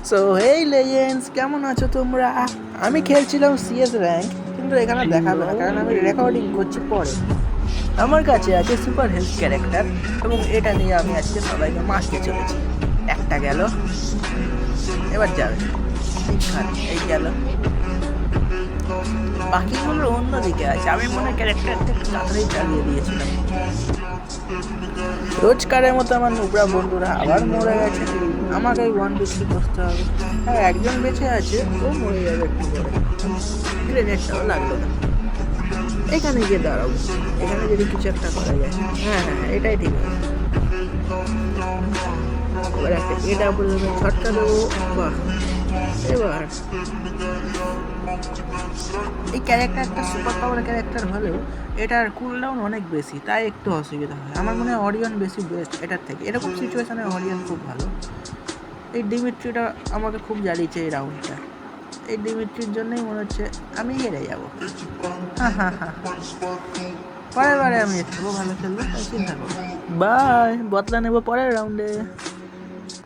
So hey legends, কেমন আছো তোমরা? আমি খেলছিলাম সিএস র্যাঙ্ক, কিন্তু এখানে দেখাবে না কারণ আমি রেকর্ডিং করছি পরে। আমার কাছে আছে সুপার হেলথ ক্যারেক্টার এবং এটা নিয়ে আমি আজকে সবাইকে মারতে চলেছি। একটা গেল, এবার যাবে এইখানে, এই গেল, বাকিগুলো অন্যদিকে আছে। আমি মনে ক্যারেক্টারটা একটু তাড়াতাড়ি চালিয়ে দিয়েছিলাম। রোজকারের মতো আমার নুবরা বন্ধুরা আবার মরে গেছে, আমাকে ওয়ান বিক্রি করতে হবে। হ্যাঁ, একজন বেঁচে আছে, ও মরে যাবে একটু পরে। গ্রেনেডটাও লাগলো না। এখানে গিয়ে দাঁড়াবো, এখানে যদি কিছু একটা করা যায়। হ্যাঁ হ্যাঁ, এটাই ঠিক আছে। এবার একটা এটা পর্যন্ত ছটকা দেবো। বাহ, এবার এই ক্যারেক্টারটা সুপার পাওয়ার ক্যারেক্টার হলেও এটার কুলডাউন অনেক বেশি, তাই একটু অসুবিধা হয়। আমার মনে হয় অরিয়ন বেশি বেস্ট এটার থেকে। এরকম সিচুয়েশনে অরিয়ন খুব ভালো। এই ডিমিট্রিটা আমাকে খুব জ্বালিয়েছে এই রাউন্ডটা। এই ডিমিট্রির জন্যই মনে হচ্ছে আমি হেরে যাবো। হ্যাঁ হ্যাঁ হ্যাঁ, পরের বারে আমি একটু ভালো খেলবো, তাই চিন্তা করবো। বাই, বদলা নেবো পরের রাউন্ডে।